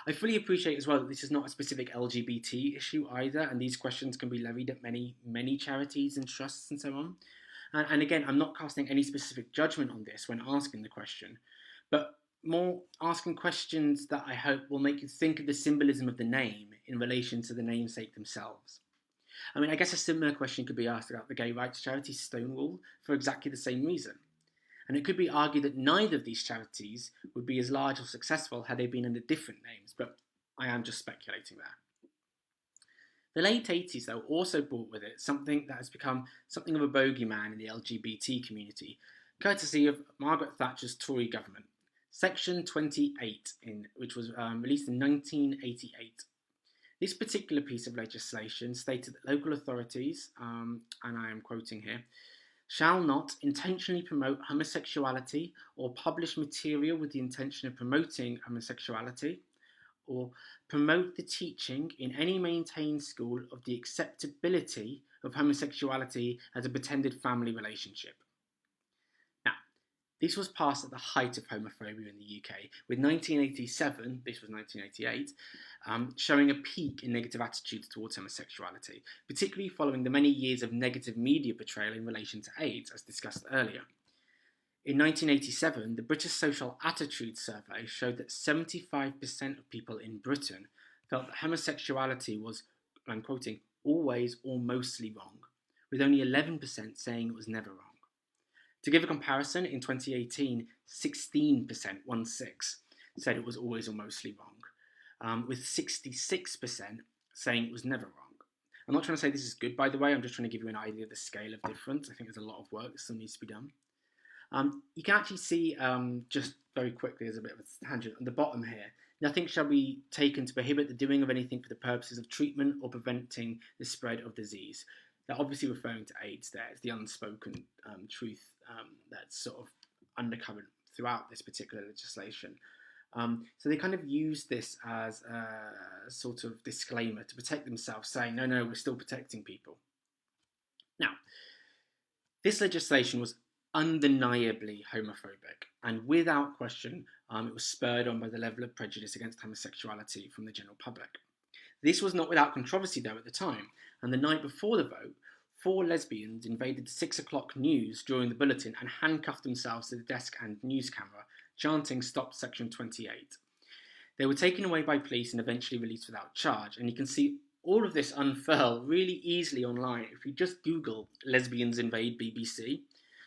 I fully appreciate as well that this is not a specific LGBT issue either, and these questions can be levied at many, many charities and trusts and so on. And again, I'm not casting any specific judgment on this when asking the question, but more asking questions that I hope will make you think of the symbolism of the name in relation to the namesake themselves. I mean, I guess a similar question could be asked about the gay rights charity Stonewall for exactly the same reason. And it could be argued that neither of these charities would be as large or successful had they been under different names, but I am just speculating there. The late 80s, though, also brought with it something that has become something of a bogeyman in the LGBT community, courtesy of Margaret Thatcher's Tory government, Section 28, which was released in 1988. This particular piece of legislation stated that local authorities, and I am quoting here, shall not intentionally promote homosexuality or publish material with the intention of promoting homosexuality, or promote the teaching in any maintained school of the acceptability of homosexuality as a pretended family relationship. Now, this was passed at the height of homophobia in the UK, with 1987, this was 1988, showing a peak in negative attitudes towards homosexuality, particularly following the many years of negative media portrayal in relation to AIDS, as discussed earlier. In 1987, the British Social Attitudes Survey showed that 75% of people in Britain felt that homosexuality was, I'm quoting, always or mostly wrong, with only 11% saying it was never wrong. To give a comparison, in 2018, 16%, 1/6, said it was always or mostly wrong, with 66% saying it was never wrong. I'm not trying to say this is good, by the way, I'm just trying to give you an idea of the scale of difference. I think there's a lot of work that still needs to be done. You can actually see, just very quickly as a bit of a tangent, on the bottom here, nothing shall be taken to prohibit the doing of anything for the purposes of treatment or preventing the spread of disease. They're obviously referring to AIDS there. It's the unspoken truth that's sort of undercovered throughout this particular legislation. So they kind of use this as a sort of disclaimer to protect themselves, saying, no, we're still protecting people. Now, this legislation was undeniably homophobic, and without question, it was spurred on by the level of prejudice against homosexuality from the general public. This was not without controversy, though, at the time, and the night before the vote, 4 lesbians invaded the 6 o'clock news during the bulletin and handcuffed themselves to the desk and news camera, chanting "Stop Section 28." They were taken away by police and eventually released without charge, and you can see all of this unfurl really easily online if you just Google "lesbians invade BBC,"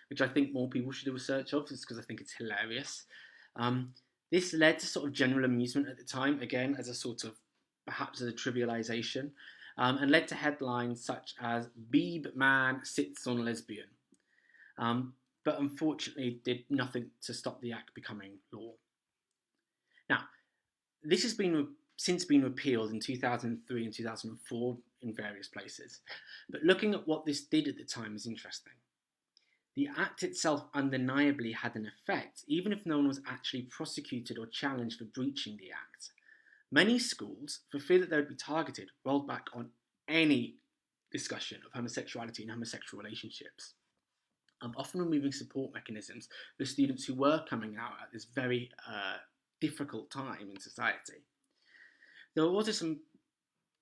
which I think more people should do a search of, just because I think it's hilarious. This led to sort of general amusement at the time, again, as a sort of, perhaps as a trivialization, and led to headlines such as "Beeb Man sits on lesbian," but unfortunately did nothing to stop the act becoming law. Now, this has since been repealed in 2003 and 2004 in various places, but looking at what this did at the time is interesting. The act itself undeniably had an effect, even if no one was actually prosecuted or challenged for breaching the act. Many schools, for fear that they would be targeted, rolled back on any discussion of homosexuality and homosexual relationships, often removing support mechanisms for students who were coming out at this very difficult time in society. There were also some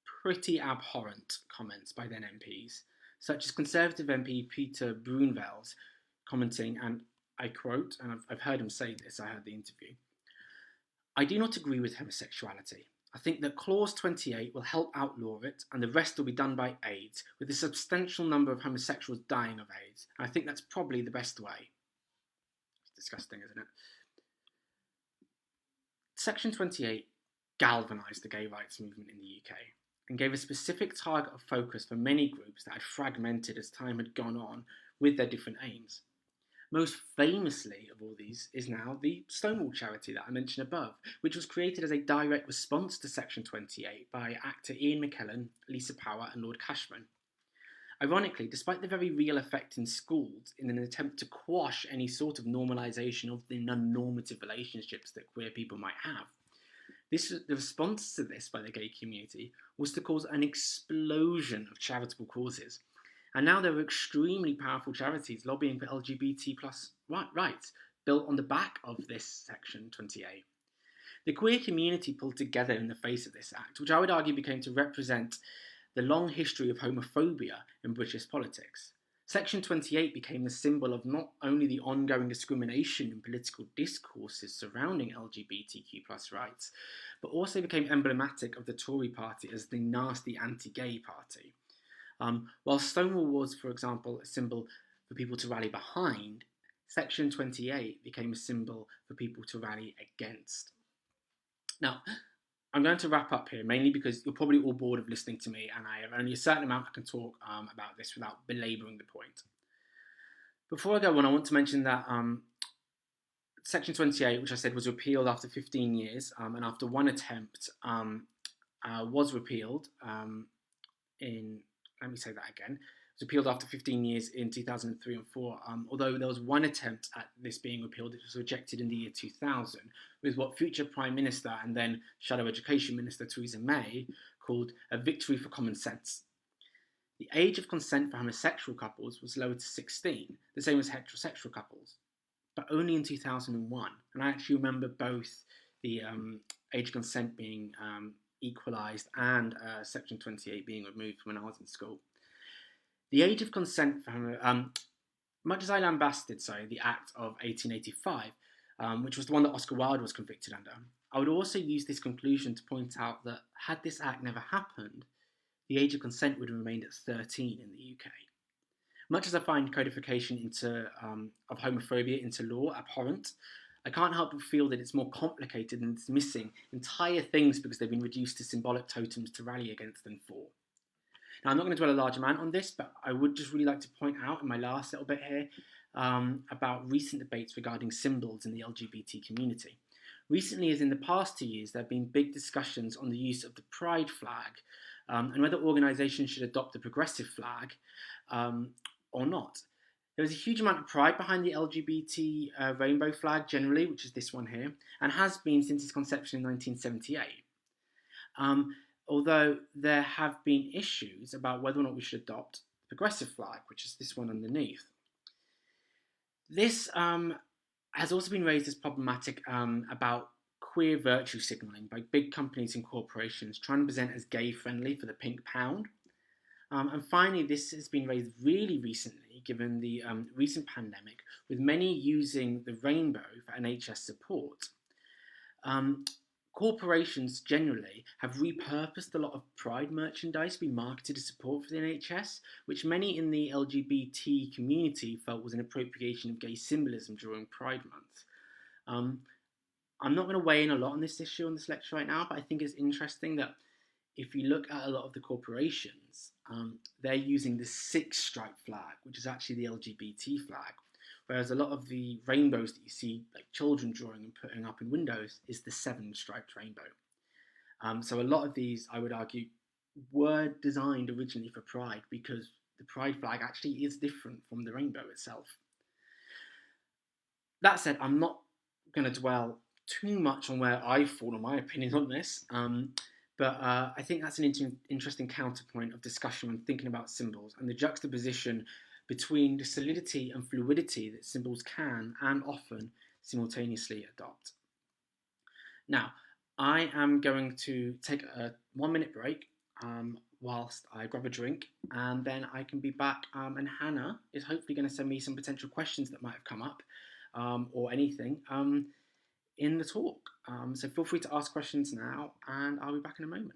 pretty abhorrent comments by then MPs, such as Conservative MP Peter Brunvels commenting, and I quote, and I've heard him say this, I heard the interview: "I do not agree with homosexuality. I think that Clause 28 will help outlaw it, and the rest will be done by AIDS, with a substantial number of homosexuals dying of AIDS. And I think that's probably the best way." It's disgusting, isn't it? Section 28 galvanised the gay rights movement in the UK and gave a specific target of focus for many groups that had fragmented as time had gone on with their different aims. Most famously of all these is now the Stonewall charity that I mentioned above, which was created as a direct response to Section 28 by actor Ian McKellen, Lisa Power and Lord Cashman. Ironically, despite the very real effect in schools in an attempt to quash any sort of normalisation of the non-normative relationships that queer people might have, the response to this by the gay community was to cause an explosion of charitable causes. And now there are extremely powerful charities lobbying for LGBT plus rights, built on the back of this Section 28. The queer community pulled together in the face of this act, which I would argue became to represent the long history of homophobia in British politics. Section 28 became the symbol of not only the ongoing discrimination in political discourses surrounding LGBTQ plus rights, but also became emblematic of the Tory party as the nasty anti-gay party. While Stonewall was, for example, a symbol for people to rally behind, Section 28 became a symbol for people to rally against. Now, I'm going to wrap up here, mainly because you're probably all bored of listening to me, and I have only a certain amount I can talk about this without belabouring the point. Before I go on, I want to mention that Section 28, which I said was repealed after 15 years, and after one attempt, was repealed let me say that again. It was repealed after 15 years in 2003 and 4, although there was one attempt at this being repealed. It was rejected in the year 2000, with what future Prime Minister and then Shadow Education Minister Theresa May called a victory for common sense. The age of consent for homosexual couples was lowered to 16, the same as heterosexual couples, but only in 2001. And I actually remember both the age of consent being equalised and Section 28 being removed when I was in school. The age of consent for much as I lambasted, the Act of 1885, which was the one that Oscar Wilde was convicted under, I would also use this conclusion to point out that had this act never happened, the age of consent would have remained at 13 in the UK. Much as I find codification of homophobia into law abhorrent, I can't help but feel that it's more complicated and it's missing entire things because they've been reduced to symbolic totems to rally against them for. Now, I'm not going to dwell a large amount on this, but I would just really like to point out in my last little bit here about recent debates regarding symbols in the LGBT community. Recently, as in the past 2 years, there have been big discussions on the use of the pride flag and whether organisations should adopt the progressive flag or not. There is a huge amount of pride behind the LGBT rainbow flag generally, which is this one here, and has been since its conception in 1978. Although there have been issues about whether or not we should adopt the progressive flag, which is this one underneath. This has also been raised as problematic about queer virtue signalling by big companies and corporations trying to present as gay-friendly for the pink pound. And finally, this has been raised really recently, given the recent pandemic, with many using the rainbow for NHS support. Corporations generally have repurposed a lot of pride merchandise to be marketed as support for the NHS, which many in the LGBT community felt was an appropriation of gay symbolism during Pride Month. I'm not going to weigh in a lot on this issue on this lecture right now, but I think it's interesting that if you look at a lot of the corporations, they're using the 6-stripe flag, which is actually the LGBT flag, whereas a lot of the rainbows that you see like children drawing and putting up in windows is the 7-striped rainbow. So a lot of these, I would argue, were designed originally for pride because the pride flag actually is different from the rainbow itself. That said, I'm not going to dwell too much on where I fall on my opinion on this, but I think that's an interesting counterpoint of discussion when thinking about symbols and the juxtaposition between the solidity and fluidity that symbols can and often simultaneously adopt. Now, I am going to take a 1-minute break whilst I grab a drink, and then I can be back, and Hannah is hopefully going to send me some potential questions that might have come up, or anything, in the talk. So feel free to ask questions now, and I'll be back in a moment.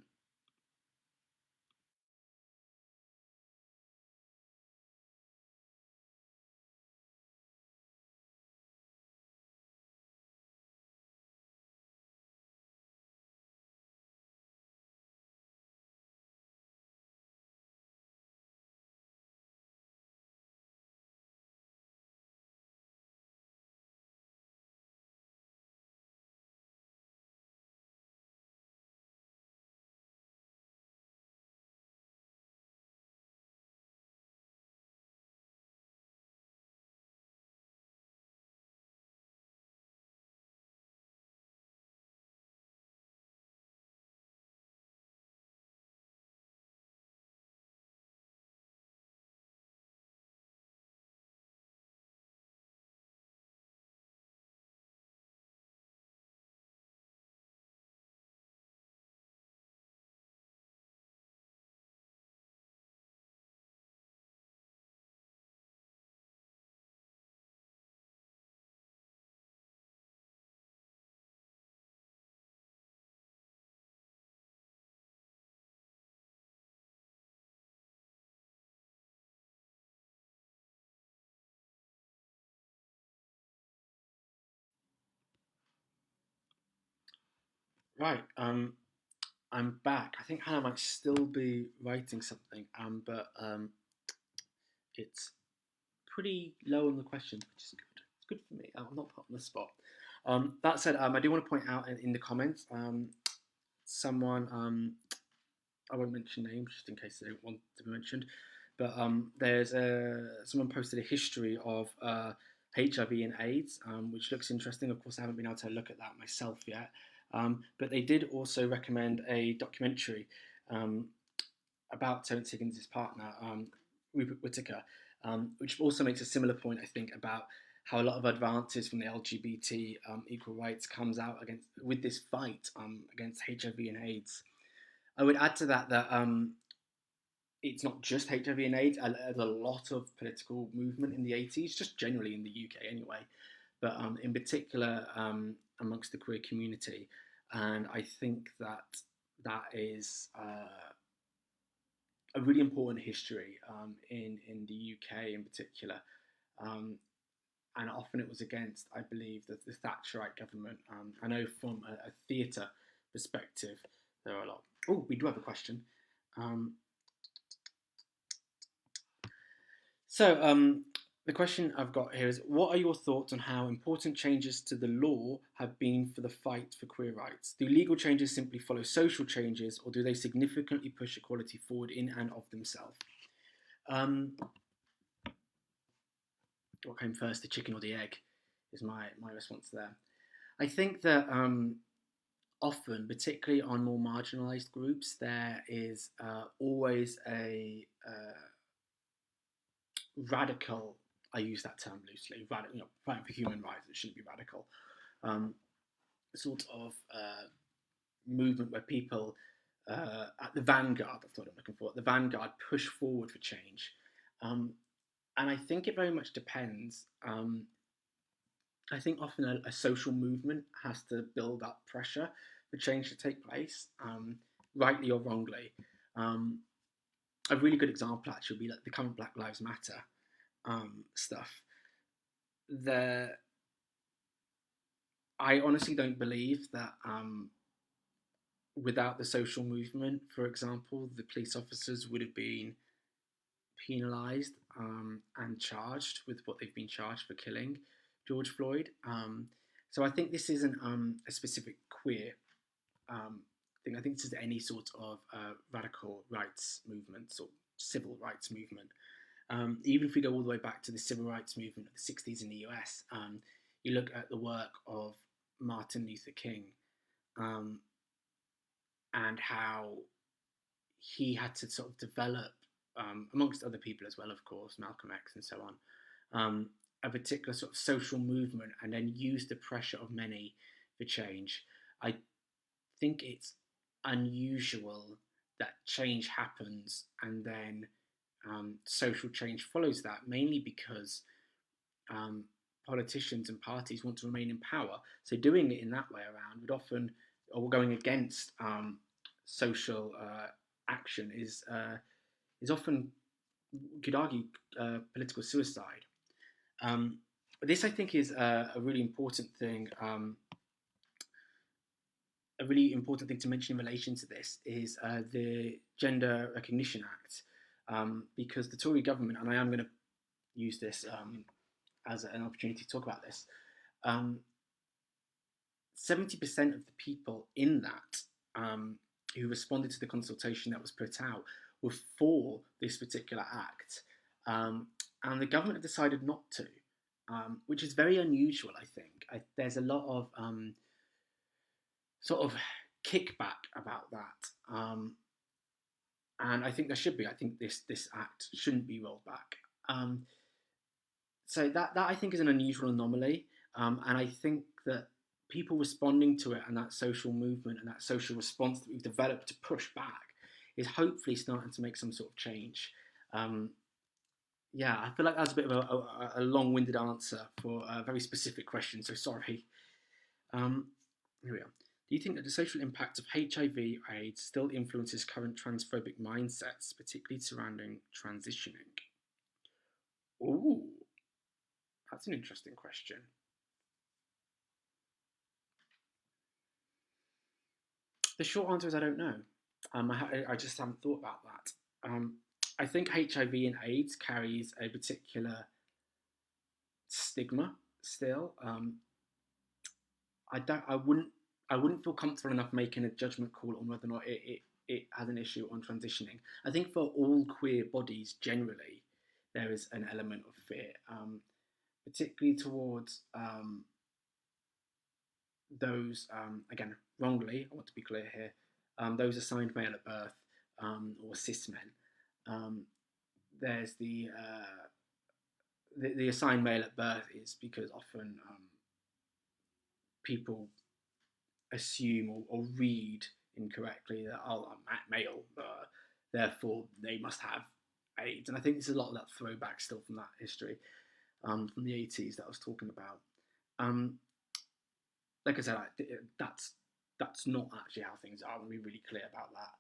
Right, I'm back. I think Hannah might still be writing something, but it's pretty low on the questions, which is good. It's good for me. I'm not put on the spot. That said, I do want to point out in the comments, someone, I won't mention names just in case they don't want to be mentioned, but there's someone posted a history of HIV and AIDS, which looks interesting. Of course, I haven't been able to look at that myself yet, but they did also recommend a documentary about Terence Higgins' partner, Rupert Whittaker, which also makes a similar point, I think, about how a lot of advances from the LGBT equal rights comes out against with this fight against HIV and AIDS. I would add to that that it's not just HIV and AIDS. There's a lot of political movement in the 80s, just generally in the UK anyway, but in particular amongst the queer community. And I think that that is a really important history in the UK in particular. Um, and often it was against, I believe, the Thatcherite government. I know from a theatre perspective, there are a lot. Oh, we do have a question. Um, So, the question I've got here is, what are your thoughts on how important changes to the law have been for the fight for queer rights? Do legal changes simply follow social changes, or do they significantly push equality forward in and of themselves? What came first, the chicken or the egg, is my response there. I think that often, particularly on more marginalised groups, there is always a radical, I use that term loosely, fighting for human rights, it shouldn't be radical, sort of movement where people at the vanguard, that's what I'm looking for, at the vanguard push forward for change. And I think it very much depends. I think often a social movement has to build up pressure for change to take place, rightly or wrongly. A really good example actually would be like the current Black Lives Matter stuff. I honestly don't believe that without the social movement, for example, the police officers would have been penalised and charged with what they've been charged for killing George Floyd. So I think this isn't a specific queer thing. I think this is any sort of radical rights movement or civil rights movement. Even if we go all the way back to the civil rights movement of the 60s in the US, you look at the work of Martin Luther King and how he had to sort of develop, amongst other people as well, of course, Malcolm X and so on, a particular sort of social movement and then use the pressure of many for change. I think it's unusual that change happens and then social change follows that, mainly because politicians and parties want to remain in power. So doing it in that way around would often, or going against social action is often, you could argue, political suicide. This, I think, is a really important thing. A really important thing to mention in relation to this is the Gender Recognition Act, because the Tory government, and I am going to use this as an opportunity to talk about this, 70% of the people in that who responded to the consultation that was put out were for this particular act, and the government have decided not to, which is very unusual. I think there's a lot of sort of kickback about that, and I think there should be. I think this act shouldn't be rolled back. So that I think is an unusual anomaly, and I think that people responding to it and that social movement and that social response that we've developed to push back is hopefully starting to make some sort of change. Yeah, I feel like that's a bit of a long-winded answer for a very specific question, so sorry. Here we are. Do you think that the social impact of HIV/AIDS still influences current transphobic mindsets, particularly surrounding transitioning? Ooh, that's an interesting question. The short answer is I don't know. I just haven't thought about that. I think HIV and AIDS carries a particular stigma still. I wouldn't feel comfortable enough making a judgment call on whether or not it has an issue on transitioning. I think for all queer bodies generally, there is an element of fear, particularly towards those, again, wrongly, I want to be clear here, those assigned male at birth, or cis men. There's the assigned male at birth is because often people assume or read incorrectly that, oh, I'm male, therefore they must have AIDS. And I think there's a lot of that throwback still from that history, from the 80s that I was talking about. Like I said, that's not actually how things are. I want to be really clear about that.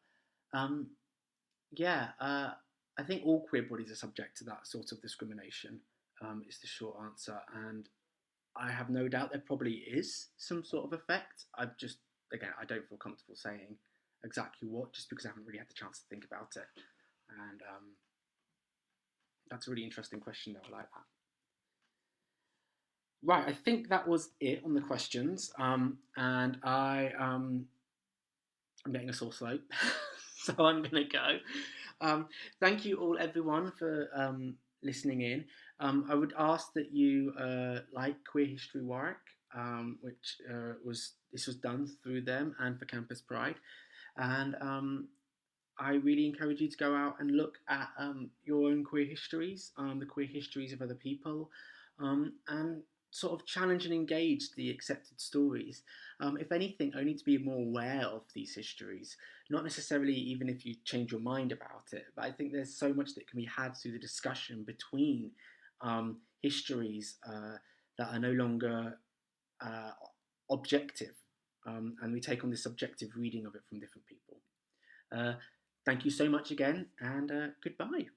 I think all queer bodies are subject to that sort of discrimination, is the short answer. And I have no doubt there probably is some sort of effect. I don't feel comfortable saying exactly what, just because I haven't really had the chance to think about it. And that's a really interesting question, though. I like that. Right, I think that was it on the questions. And I'm getting a sore throat, so I'm going to go. Thank you all, everyone, for listening in. I would ask that you like Queer History Warwick, which this was done through them and for Campus Pride, and I really encourage you to go out and look at your own queer histories, the queer histories of other people, and sort of challenge and engage the accepted stories. If anything, only to be more aware of these histories, not necessarily even if you change your mind about it, but I think there's so much that can be had through the discussion between histories that are no longer objective, and we take on this subjective reading of it from different people. Thank you so much again, and goodbye.